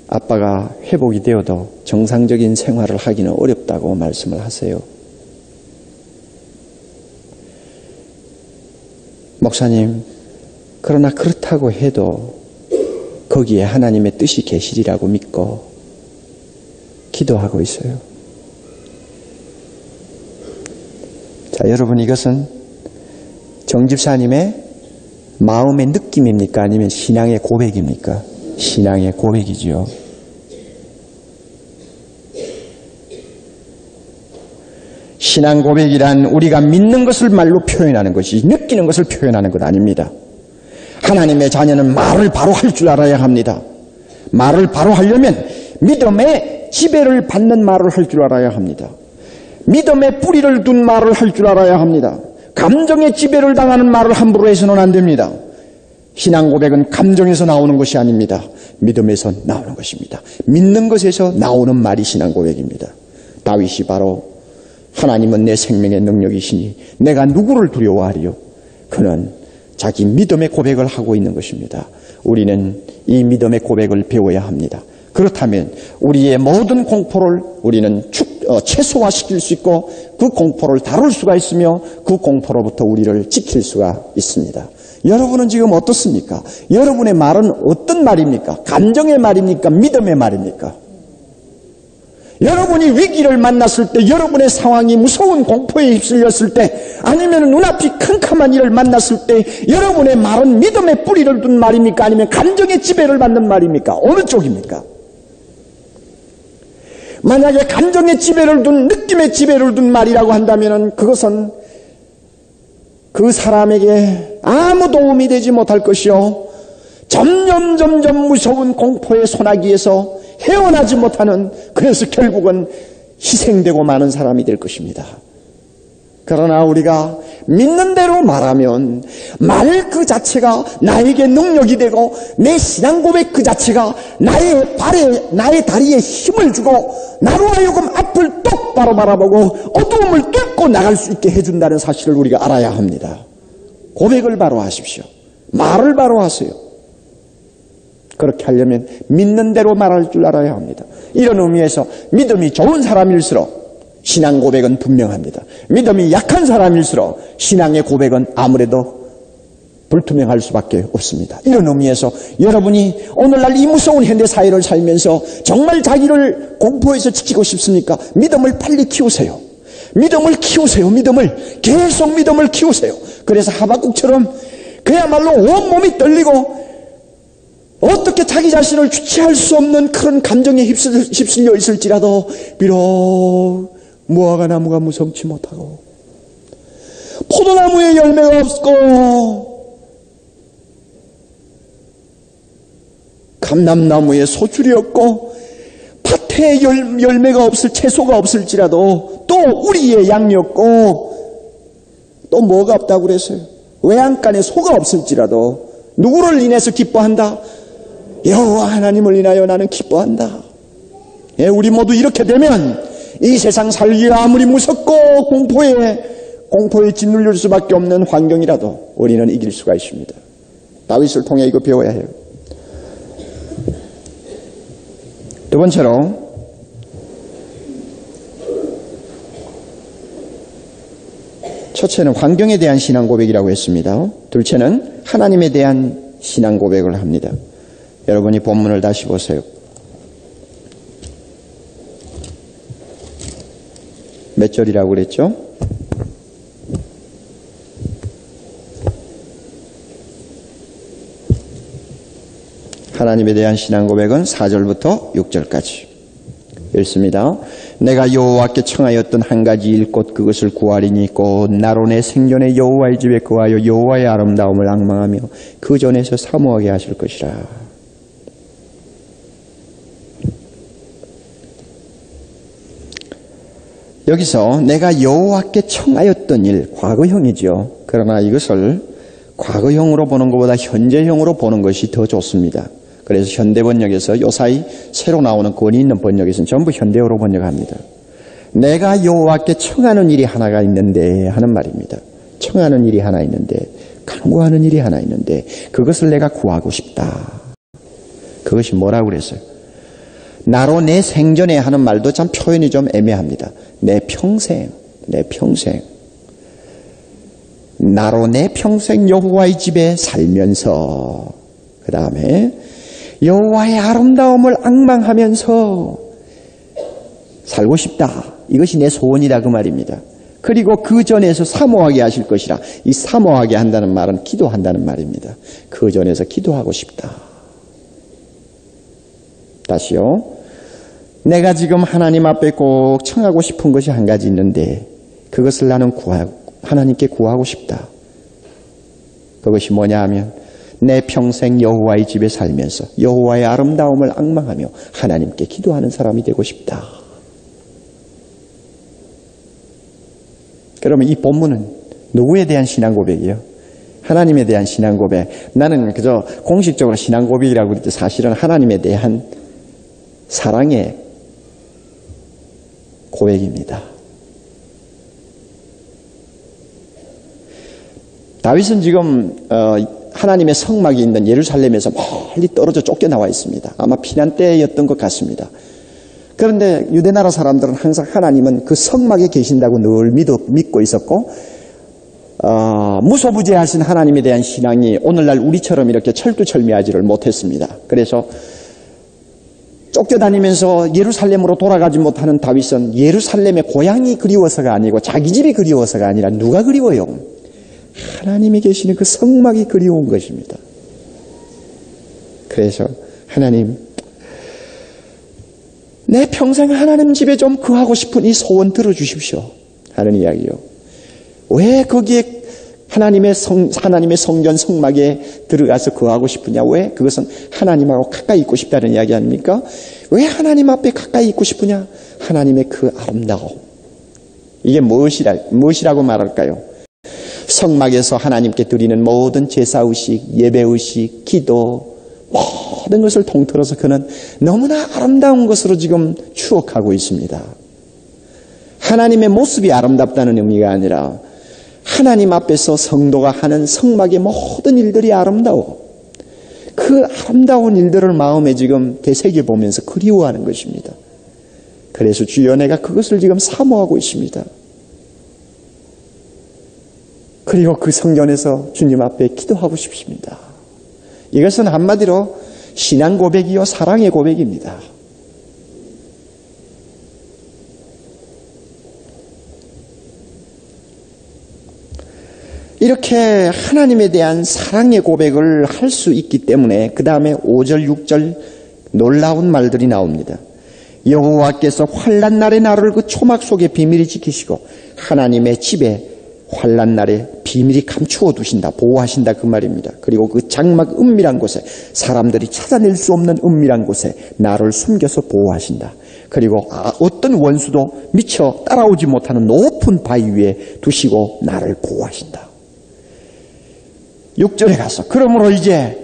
아빠가 회복이 되어도 정상적인 생활을 하기는 어렵다고 말씀을 하세요. 목사님, 그러나 그렇다고 해도 거기에 하나님의 뜻이 계시리라고 믿고 기도하고 있어요. 자, 여러분, 이것은 정 집사님의 마음의 느낌입니까? 아니면 신앙의 고백입니까? 신앙의 고백이지요. 신앙 고백이란 우리가 믿는 것을 말로 표현하는 것이, 느끼는 것을 표현하는 것 아닙니다. 하나님의 자녀는 말을 바로 할 줄 알아야 합니다. 말을 바로 하려면 믿음의 지배를 받는 말을 할 줄 알아야 합니다. 믿음의 뿌리를 둔 말을 할 줄 알아야 합니다. 감정의 지배를 당하는 말을 함부로 해서는 안 됩니다. 신앙 고백은 감정에서 나오는 것이 아닙니다. 믿음에서 나오는 것입니다. 믿는 것에서 나오는 말이 신앙 고백입니다. 다윗이 바로 하나님은 내 생명의 능력이시니 내가 누구를 두려워하리요? 그는 자기 믿음의 고백을 하고 있는 것입니다. 우리는 이 믿음의 고백을 배워야 합니다. 그렇다면 우리의 모든 공포를 우리는 최소화시킬 수 있고 그 공포를 다룰 수가 있으며 그 공포로부터 우리를 지킬 수가 있습니다. 여러분은 지금 어떻습니까? 여러분의 말은 어떤 말입니까? 감정의 말입니까? 믿음의 말입니까? 여러분이 위기를 만났을 때, 여러분의 상황이 무서운 공포에 휩쓸렸을 때, 아니면 눈앞이 캄캄한 일을 만났을 때 여러분의 말은 믿음의 뿌리를 둔 말입니까? 아니면 감정의 지배를 받는 말입니까? 어느 쪽입니까? 만약에 감정의 지배를 둔, 느낌의 지배를 둔 말이라고 한다면 그것은 그 사람에게 아무 도움이 되지 못할 것이요, 점점 무서운 공포의 소나기에서 헤어나지 못하는, 그래서 결국은 희생되고 마는 사람이 될 것입니다. 그러나 우리가 믿는 대로 말하면 말 그 자체가 나에게 능력이 되고 내 신앙 고백 그 자체가 나의 발에, 나의 다리에 힘을 주고 나로 하여금 앞을 똑바로 바라보고 어두움을 뚫고 나갈 수 있게 해준다는 사실을 우리가 알아야 합니다. 고백을 바로 하십시오. 말을 바로 하세요. 그렇게 하려면 믿는 대로 말할 줄 알아야 합니다. 이런 의미에서 믿음이 좋은 사람일수록 신앙 고백은 분명합니다. 믿음이 약한 사람일수록 신앙의 고백은 아무래도 불투명할 수밖에 없습니다. 이런 의미에서 여러분이 오늘날 이 무서운 현대사회를 살면서 정말 자기를 공포에서 지키고 싶습니까? 믿음을 빨리 키우세요. 믿음을 키우세요. 믿음을. 계속 믿음을 키우세요. 그래서 하박국처럼 그야말로 온몸이 떨리고 어떻게 자기 자신을 주체할 수 없는 그런 감정에 휩쓸려 있을지라도 비록 무화과 나무가 무성치 못하고 포도나무에 열매가 없고 감람나무에 소출이 없고 밭에 열매가 없을 채소가 없을지라도 또 우리의 양이 없고 또 뭐가 없다고 그랬어요? 외양간에 소가 없을지라도 누구를 인해서 기뻐한다? 여호와 하나님을 인하여 나는 기뻐한다. 예, 우리 모두 이렇게 되면 이 세상 살기가 아무리 무섭고 공포에 짓눌릴 수밖에 없는 환경이라도 우리는 이길 수가 있습니다. 다윗을 통해 이거 배워야 해요. 두 번째로 첫째는 환경에 대한 신앙 고백이라고 했습니다. 둘째는 하나님에 대한 신앙 고백을 합니다. 여러분이 본문을 다시 보세요. 몇 절이라고 그랬죠? 하나님에 대한 신앙 고백은 4절부터 6절까지 읽습니다. 내가 여호와께 청하였던 한 가지 일 곧 그것을 구하리니 곧 나로 내 생전에 여호와의 집에 거하여 여호와의 아름다움을 앙망하며 그 전에서 사모하게 하실 것이라. 여기서 내가 여호와께 청하였던 일, 과거형이죠. 그러나 이것을 과거형으로 보는 것보다 현재형으로 보는 것이 더 좋습니다. 그래서 현대 번역에서 요사이 새로 나오는 권위 있는 번역에서는 전부 현대어로 번역합니다. 내가 여호와께 청하는 일이 하나가 있는데 하는 말입니다. 청하는 일이 하나 있는데, 간구하는 일이 하나 있는데 그것을 내가 구하고 싶다. 그것이 뭐라고 그랬어요? 나로 내 생전에 하는 말도 참 표현이 좀 애매합니다. 내 평생. 나로 내 평생 여호와의 집에 살면서, 그 다음에 여호와의 아름다움을 앙망하면서 살고 싶다. 이것이 내 소원이다 그 말입니다. 그리고 그 전에서 사모하게 하실 것이라. 이 사모하게 한다는 말은 기도한다는 말입니다. 그 전에서 기도하고 싶다. 다시요. 내가 지금 하나님 앞에 꼭 청하고 싶은 것이 한 가지 있는데 그것을 나는 하나님께 구하고 싶다. 그것이 뭐냐 하면 내 평생 여호와의 집에 살면서 여호와의 아름다움을 앙망하며 하나님께 기도하는 사람이 되고 싶다. 그러면 이 본문은 누구에 대한 신앙 고백이에요? 하나님에 대한 신앙 고백. 나는 그저 공식적으로 신앙 고백이라고 그랬지 사실은 하나님에 대한 사랑의 고백입니다. 다윗은 지금 하나님의 성막이 있는 예루살렘에서 멀리 떨어져 쫓겨나와 있습니다. 아마 피난 때였던 것 같습니다. 그런데 유대나라 사람들은 항상 하나님은 그 성막에 계신다고 늘 믿고 있었고 무소부재하신 하나님에 대한 신앙이 오늘날 우리처럼 이렇게 철두철미하지를 못했습니다. 그래서 쫓겨다니면서 예루살렘으로 돌아가지 못하는 다윗은 예루살렘의 고향이 그리워서가 아니고 자기 집이 그리워서가 아니라 누가 그리워요? 하나님이 계시는 그 성막이 그리운 것입니다. 그래서 하나님, 내 평생 하나님 집에 좀 거하고 싶은 이 소원 들어주십시오 하는 이야기요. 왜 거기에 하나님의 성전 성막에 들어가서 거하고 싶으냐? 왜? 그것은 하나님하고 가까이 있고 싶다는 이야기 아닙니까? 왜 하나님 앞에 가까이 있고 싶으냐? 하나님의 그 아름다움. 이게 무엇이라고 말할까요? 성막에서 하나님께 드리는 모든 제사의식, 예배의식, 기도 모든 것을 통틀어서 그는 너무나 아름다운 것으로 지금 추억하고 있습니다. 하나님의 모습이 아름답다는 의미가 아니라 하나님 앞에서 성도가 하는 성막의 모든 일들이 아름다워. 그 아름다운 일들을 마음에 지금 되새겨보면서 그리워하는 것입니다. 그래서 주여 내가 그것을 지금 사모하고 있습니다. 그리고 그 성전에서 주님 앞에 기도하고 싶습니다. 이것은 한마디로 신앙 고백이요 사랑의 고백입니다. 이렇게 하나님에 대한 사랑의 고백을 할 수 있기 때문에 그 다음에 5절, 6절 놀라운 말들이 나옵니다. 여호와께서 환난 날에 나를 그 초막 속에 비밀히 지키시고 하나님의 집에 환난 날에 비밀히 감추어 두신다, 보호하신다 그 말입니다. 그리고 그 장막 은밀한 곳에, 사람들이 찾아낼 수 없는 은밀한 곳에 나를 숨겨서 보호하신다. 그리고 어떤 원수도 미처 따라오지 못하는 높은 바위 위에 두시고 나를 보호하신다. 6절에 가서 그러므로 이제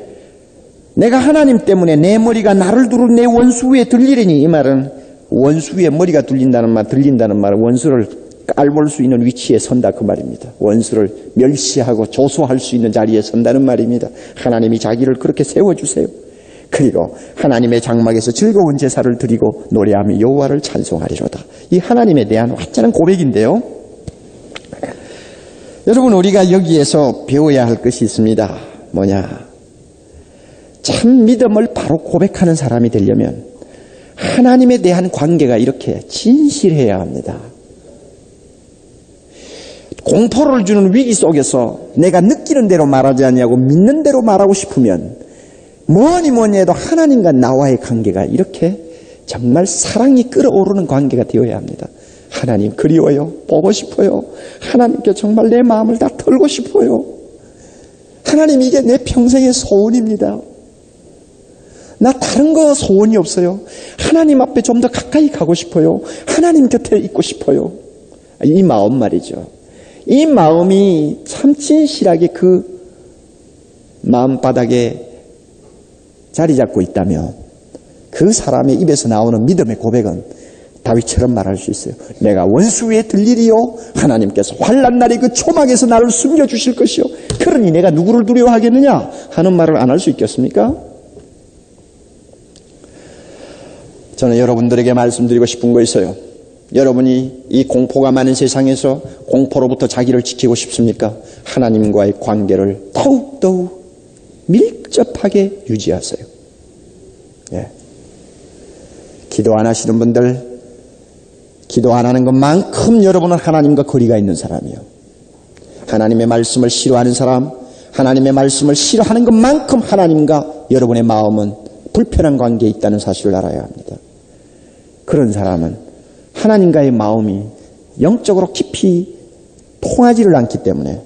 내가 하나님 때문에 내 머리가 나를 두루 내 원수 위에 들리리니, 이 말은 원수 위에 머리가 들린다는 말은 원수를 깔볼 수 있는 위치에 선다 그 말입니다. 원수를 멸시하고 조소할 수 있는 자리에 선다는 말입니다. 하나님이 자기를 그렇게 세워주세요. 그리고 하나님의 장막에서 즐거운 제사를 드리고 노래하며 여호와를 찬송하리로다. 이 하나님에 대한 완전한 고백인데요. 여러분, 우리가 여기에서 배워야 할 것이 있습니다. 뭐냐? 참 믿음을 바로 고백하는 사람이 되려면 하나님에 대한 관계가 이렇게 진실해야 합니다. 공포를 주는 위기 속에서 내가 느끼는 대로 말하지 않냐고 믿는 대로 말하고 싶으면 뭐니 해도 하나님과 나와의 관계가 이렇게 정말 사랑이 끓어오르는 관계가 되어야 합니다. 하나님 그리워요. 보고 싶어요. 하나님께 정말 내 마음을 다 털고 싶어요. 하나님, 이게 내 평생의 소원입니다. 나 다른 거 소원이 없어요. 하나님 앞에 좀 더 가까이 가고 싶어요. 하나님 곁에 있고 싶어요. 이 마음 말이죠. 이 마음이 참 진실하게 그 마음바닥에 자리 잡고 있다면 그 사람의 입에서 나오는 믿음의 고백은 다윗처럼 말할 수 있어요. 내가 원수 위에 들리리요. 하나님께서 환난 날에 그 초막에서 나를 숨겨주실 것이요. 그러니 내가 누구를 두려워하겠느냐 하는 말을 안 할 수 있겠습니까? 저는 여러분들에게 말씀드리고 싶은 거 있어요. 여러분이 이 공포가 많은 세상에서 공포로부터 자기를 지키고 싶습니까? 하나님과의 관계를 더욱더욱 밀접하게 유지하세요. 예. 기도 안 하시는 분들, 기도 안 하는 것만큼 여러분은 하나님과 거리가 있는 사람이요. 하나님의 말씀을 싫어하는 사람, 하나님의 말씀을 싫어하는 것만큼 하나님과 여러분의 마음은 불편한 관계에 있다는 사실을 알아야 합니다. 그런 사람은 하나님과의 마음이 영적으로 깊이 통하지를 않기 때문에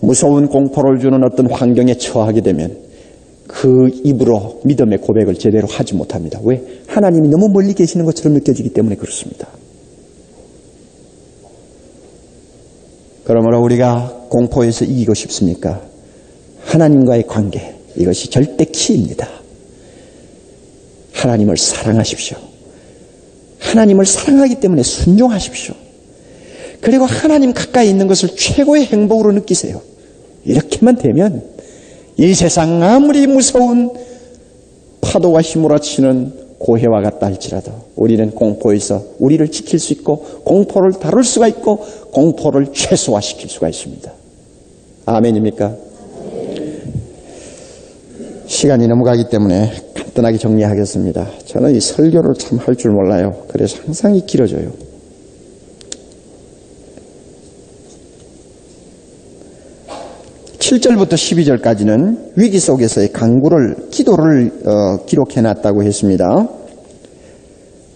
무서운 공포를 주는 어떤 환경에 처하게 되면 그 입으로 믿음의 고백을 제대로 하지 못합니다. 왜? 하나님이 너무 멀리 계시는 것처럼 느껴지기 때문에 그렇습니다. 그러므로 우리가 공포에서 이기고 싶습니까? 하나님과의 관계, 이것이 절대 키입니다. 하나님을 사랑하십시오. 하나님을 사랑하기 때문에 순종하십시오. 그리고 하나님 가까이 있는 것을 최고의 행복으로 느끼세요. 이렇게만 되면 이 세상 아무리 무서운 파도가 휘몰아치는 고해와 같다 할지라도 우리는 공포에서 우리를 지킬 수 있고 공포를 다룰 수가 있고 공포를 최소화시킬 수가 있습니다. 아멘입니까? 시간이 넘어가기 때문에 간단하게 정리하겠습니다. 저는 이 설교를 참 할 줄 몰라요. 그래서 항상 길어져요. (7절부터) (12절까지는) 위기 속에서의 기도를 기록해놨다고 했습니다.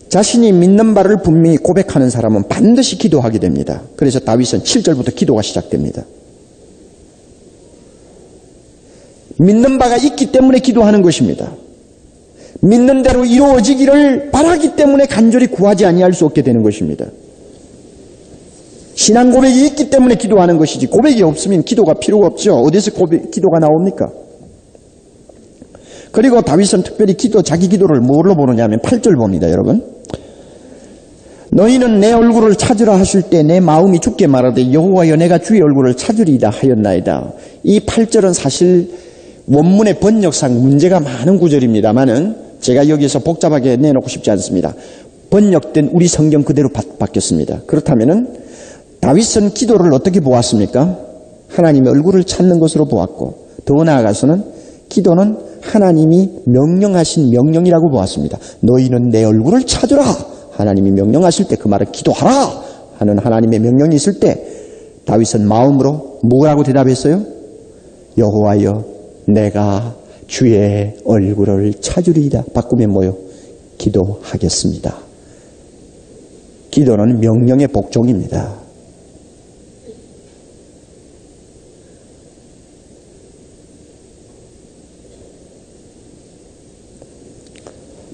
자신이 믿는 바를 분명히 고백하는 사람은 반드시 기도하게 됩니다. 그래서 다윗은 7절부터 기도가 시작됩니다. 믿는 바가 있기 때문에 기도하는 것입니다. 믿는 대로 이루어지기를 바라기 때문에 간절히 구하지 아니할 수 없게 되는 것입니다. 신앙 고백이 있기 때문에 기도하는 것이지 고백이 없으면 기도가 필요가 없죠. 어디서 기도가 나옵니까? 그리고 다윗은 특별히 자기 기도를 뭘로 보느냐 하면 8절 봅니다. 여러분, 너희는 내 얼굴을 찾으라 하실 때 내 마음이 죽게 말하되 여호와여 내가 주의 얼굴을 찾으리이다 하였나이다. 이 8절은 사실 원문의 번역상 문제가 많은 구절입니다만은 제가 여기서 복잡하게 내놓고 싶지 않습니다. 번역된 우리 성경 그대로 바뀌었습니다. 그렇다면은 다윗은 기도를 어떻게 보았습니까? 하나님의 얼굴을 찾는 것으로 보았고 더 나아가서는 기도는 하나님이 명령하신 명령이라고 보았습니다. 너희는 내 얼굴을 찾으라. 하나님이 명령하실 때 그 말은 기도하라 하는 하나님의 명령이 있을 때 다윗은 마음으로 뭐라고 대답했어요? 여호와여, 내가 주의 얼굴을 찾으리이다. 바꾸면 뭐요? 기도하겠습니다. 기도는 명령의 복종입니다.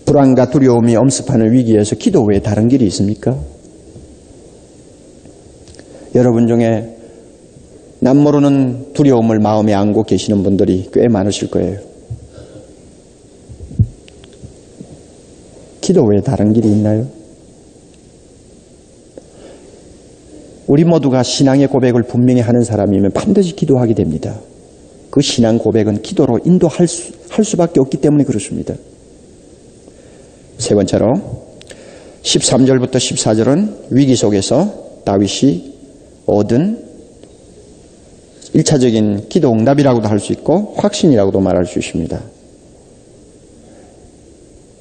불안과 두려움이 엄습하는 위기에서 기도 외에 다른 길이 있습니까? 여러분 중에 남모르는 두려움을 마음에 안고 계시는 분들이 꽤 많으실 거예요. 기도 외에 다른 길이 있나요? 우리 모두가 신앙의 고백을 분명히 하는 사람이면 반드시 기도하게 됩니다. 그 신앙 고백은 기도로 인도할 수밖에 없기 때문에 그렇습니다. 세 번째로 13절부터 14절은 위기 속에서 다윗이 얻은 1차적인 기도 응답이라고도 할 수 있고 확신이라고도 말할 수 있습니다.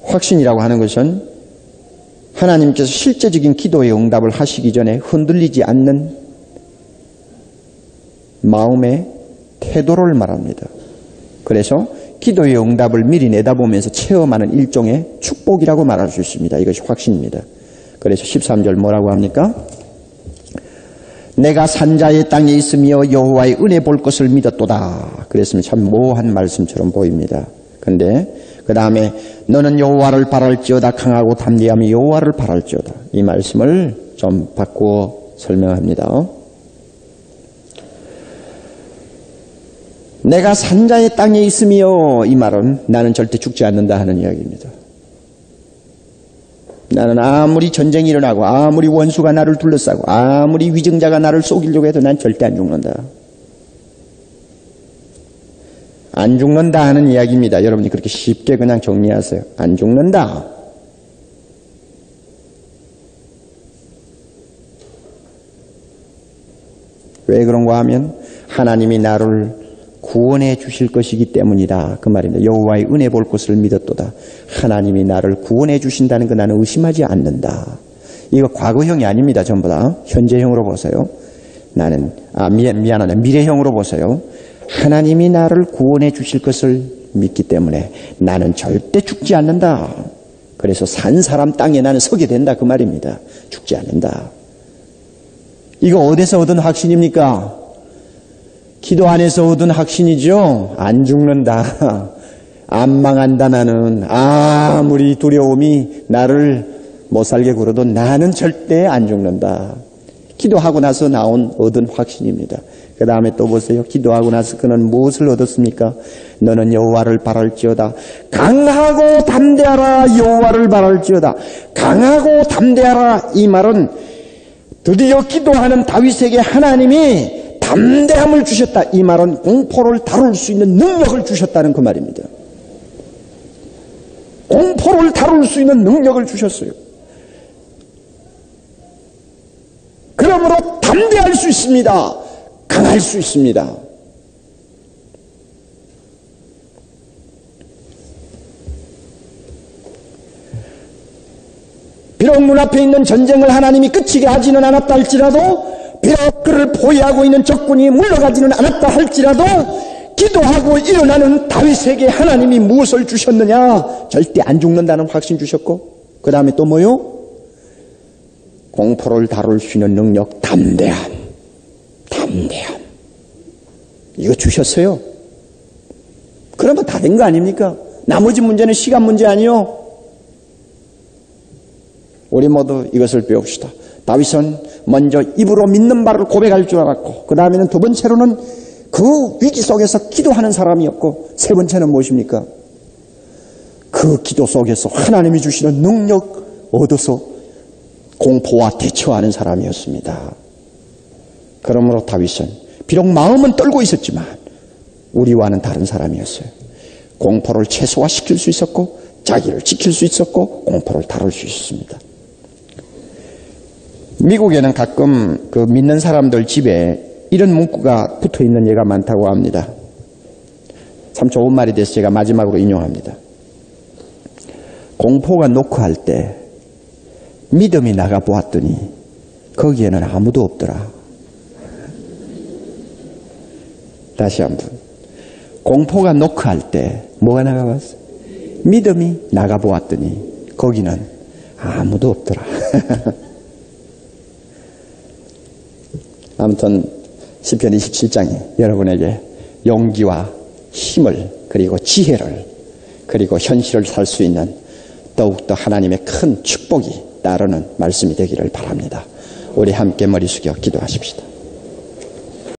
확신이라고 하는 것은 하나님께서 실제적인 기도의 응답을 하시기 전에 흔들리지 않는 마음의 태도를 말합니다. 그래서 기도의 응답을 미리 내다보면서 체험하는 일종의 축복이라고 말할 수 있습니다. 이것이 확신입니다. 그래서 13절 뭐라고 합니까? 내가 산자의 땅에 있으며 여호와의 은혜 볼 것을 믿었도다. 그랬으면 참 모호한 말씀처럼 보입니다. 그런데 그 다음에 너는 여호와를 바랄지어다. 강하고 담대함이 여호와를 바랄지어다. 이 말씀을 좀 바꾸어 설명합니다. 내가 산자의 땅에 있으며, 이 말은 나는 절대 죽지 않는다 하는 이야기입니다. 나는 아무리 전쟁이 일어나고 아무리 원수가 나를 둘러싸고 아무리 위증자가 나를 속이려고 해도 난 절대 안 죽는다. 안 죽는다 하는 이야기입니다. 여러분이 그렇게 쉽게 그냥 정리하세요. 안 죽는다. 왜 그런가 하면 하나님이 나를 구원해 주실 것이기 때문이다. 그 말입니다. 여호와의 은혜 볼 것을 믿었도다. 하나님이 나를 구원해 주신다는 거 나는 의심하지 않는다. 이거 과거형이 아닙니다. 전부 다 현재형으로 보세요. 나는 미안하다. 미래형으로 보세요. 하나님이 나를 구원해 주실 것을 믿기 때문에 나는 절대 죽지 않는다. 그래서 산 사람 땅에 나는 서게 된다. 그 말입니다. 죽지 않는다. 이거 어디서 얻은 확신입니까? 기도 안에서 얻은 확신이죠. 안 죽는다. 안 망한다. 나는 아무리 두려움이 나를 못 살게 굴어도 나는 절대 안 죽는다. 기도하고 나서 얻은 확신입니다. 그 다음에 또 보세요. 기도하고 나서 그는 무엇을 얻었습니까? 너는 여호와를 바랄지어다. 강하고 담대하라. 여호와를 바랄지어다. 강하고 담대하라. 이 말은 드디어 기도하는 다윗에게 하나님이 담대함을 주셨다. 이 말은 공포를 다룰 수 있는 능력을 주셨다는 그 말입니다. 공포를 다룰 수 있는 능력을 주셨어요. 그러므로 담대할 수 있습니다. 강할 수 있습니다. 비록 눈앞에 있는 전쟁을 하나님이 끝이게 하지는 않았다 할지라도, 비록 그를 포위하고 있는 적군이 물러가지는 않았다 할지라도, 기도하고 일어나는 다윗에게 하나님이 무엇을 주셨느냐? 절대 안 죽는다는 확신 주셨고, 그 다음에 또 뭐요? 공포를 다룰 수 있는 능력, 담대함. 이거 주셨어요. 그러면 다 된 거 아닙니까? 나머지 문제는 시간 문제 아니요? 우리 모두 이것을 배웁시다. 다윗은 먼저 입으로 믿는 바를 고백할 줄 알았고, 그 다음에는 두 번째로는 그 위기 속에서 기도하는 사람이었고, 세 번째는 무엇입니까? 그 기도 속에서 하나님이 주시는 능력 얻어서 공포와 대처하는 사람이었습니다. 그러므로 다윗은 비록 마음은 떨고 있었지만 우리와는 다른 사람이었어요. 공포를 최소화시킬 수 있었고, 자기를 지킬 수 있었고, 공포를 다룰 수 있었습니다. 미국에는 가끔 그 믿는 사람들 집에 이런 문구가 붙어 있는 예가 많다고 합니다. 참 좋은 말이 돼서 제가 마지막으로 인용합니다. 공포가 노크할 때 믿음이 나가 보았더니 거기에는 아무도 없더라. 다시 한번. 공포가 노크할 때 뭐가 나가봤어? 믿음이 나가보았더니 거기는 아무도 없더라. 아무튼 시편 27장이 여러분에게 용기와 힘을 그리고 지혜를 그리고 현실을 살 수 있는 더욱더 하나님의 큰 축복이 따르는 말씀이 되기를 바랍니다. 우리 함께 머리 숙여 기도하십시다.